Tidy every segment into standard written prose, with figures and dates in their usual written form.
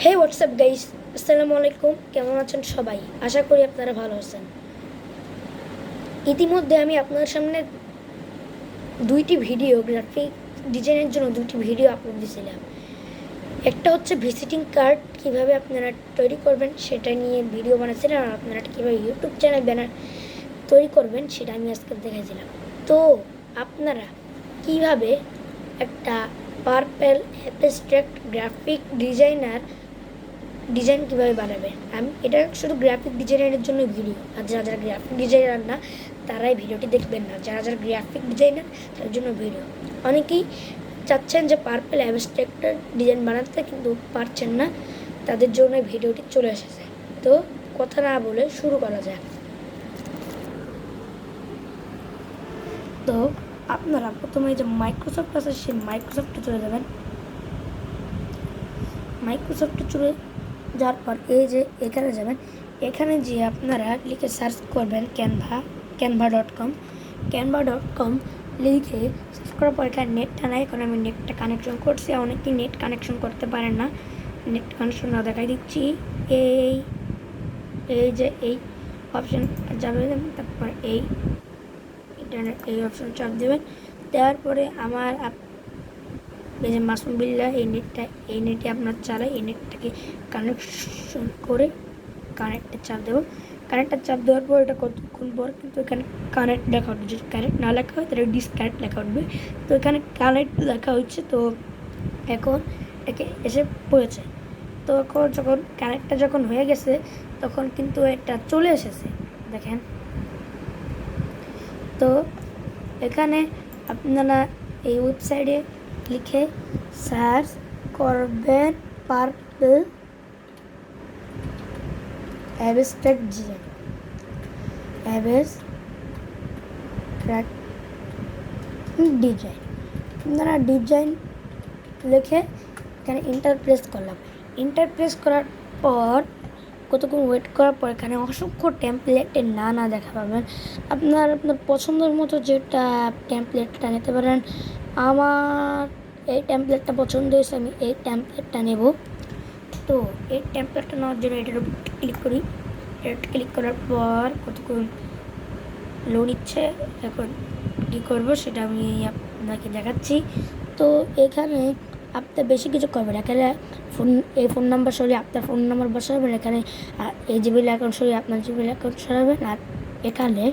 হে WhatsApp guys, আসসালামু আলাইকুম। কেমন আছেন সবাই? আশা করি আপনারা ভালো আছেন। ইতিমধ্যে আমি আপনার সামনে দুইটি ভিডিও গ্রাফিক ডিজাইনের জন্য দুইটি ভিডিও আপলোড দিয়েছিলাম। একটা হচ্ছে ভিজিটিং কার্ড কীভাবে আপনারা তৈরি করবেন সেটা নিয়ে ভিডিও বানাচ্ছিলাম, আর আপনারা কীভাবে ইউটিউব চ্যানেল ব্যানার তৈরি করবেন সেটা আমি আজকে দেখাইছিলাম। তো আপনারা কীভাবে একটা পার্পেল অ্যাবস্ট্রাক্ট গ্রাফিক ডিজাইন কীভাবে বানাবে, আমি এটা শুধু গ্রাফিক ডিজাইনারের জন্য ভিডিও। আর যারা যারা গ্রাফিক ডিজাইনার না তারাই ভিডিওটি দেখবেন না, যারা যারা গ্রাফিক ডিজাইনার তার জন্য ভিডিও। অনেকেই চাচ্ছেন যে পার্পেল অ্যাবস্ট্রাক্ট ডিজাইন বানাতে, কিন্তু পারছেন না, তাদের জন্য ভিডিওটি চলে এসেছে। তো কথা না বলে শুরু করা যাক। তো আপনারা প্রথমে যে মাইক্রোসফট আছে সেই মাইক্রোসফটে চলে যাবেন। মাইক্রোসফটে চলে যাওয়ার পর এই যে এখানে যাবেন, এখানে যে আপনারা লিখে সার্চ করবেন canva.com লিখে সার্চ করার পর এখানে নেটটা নাই, এখন আমি নেটটা কানেকশন করছি। অনেকেই নেট কানেকশন করতে পারেন না, নেট কানেকশন না দেখাই দিচ্ছি। এই যে এই অপশান যাবেন, তারপর এই ইন্টারনেট এই অপশান চাপ দেবেন। দেওয়ার পরে আমার এই যে মাসুম বিল্লাহ এই নেটে আপনার চালাই, এই নেটটাকে কানেকশন করে কানেক্টে চাপ দেবো। কানেক্টটা চাপ দেওয়ার পর এটা কতক্ষণ পর কিন্তু এখানে কানেক্ট লেখা উঠবে। যদি কানেক্ট না লেখা হয় তাহলে ডিসকানেক্ট লেখা উঠবে। তো এখানে কানেক্ট লেখা হচ্ছে, তো এখন একে এসে পড়েছে। তো এখন যখন কানেক্টটা যখন হয়ে গেছে তখন কিন্তু এটা চলে এসেছে, দেখেন। তো এখানে আপনারা এই ওয়েবসাইটে লিখে সার্চ করবেন পার্পেল অ্যাবস্ট্রাক্ট ডিজাইন। আপনারা ডিজাইন লিখে এখানে ইন্টার প্রেস করলাম। ইন্টার প্রেস করার পর কতক্ষণ ওয়েট করার পর এখানে অসংখ্য টেমপ্লেটের না দেখা পাবেন। আপনার পছন্দের মতো যেটা টেমপ্লেটটা নিতে পারেন। আমার এই টেমপ্লেটটা পছন্দ হয়েছে, আমি এই টেমপ্লেটটা নেব। তো এই টেমপ্লেটটা নেওয়ার জন্য এটার উপর ক্লিক করি। এটা ক্লিক করার পর কতক্ষণ লোড নিচ্ছে, এখন কী করবো সেটা আমি আপনাকে দেখাচ্ছি। তো এখানে আপনার বেশি কিছু করবেন। এখানে ফোন নাম্বার সরিয়ে আপনার ফোন নাম্বার বসাবেন, এখানে এই জিমেল অ্যাকাউন্ট সরিয়ে আপনার জিমেল অ্যাকাউন্ট সরাবেন, আর এখানে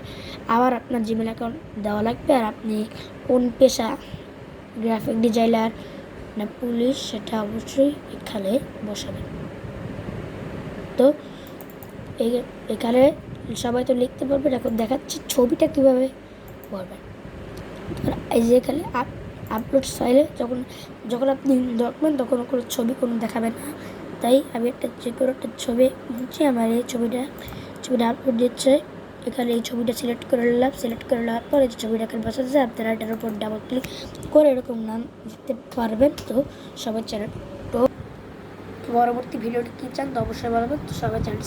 আবার আপনার জিমেল অ্যাকাউন্ট দেওয়া লাগবে। আর আপনি কোন পেশা, গ্রাফিক ডিজাইনার না পুলিশ, সেটা অবশ্যই এখানে বসাবেন। তো এখানে সবাই তো লিখতে পারবেন। এখন দেখাচ্ছি ছবিটা কীভাবে করবেন। এই যে এখানে আপলোড ফাইলে যখন আপনি দেখবেন তখন কোনো ছবি কোনো দেখাবেন না, তাই আমি যে কোনো একটা ছবি নিচ্ছি। আমার এই ছবিটা আপলোড দিচ্ছে। এখানে এই ছবিটা সিলেক্ট করে নেওয়ার পর এই ছবিটা এখানে বসাচ্ছে। আপনারা এটার উপর ডাবল ক্লিক করে এরকম নাম দিতে পারবেন। তো সবাই চ্যানেল, তো পরবর্তী ভিডিওটি কী চান তো অবশ্যই বলবেন। তো সবাই চ্যানেল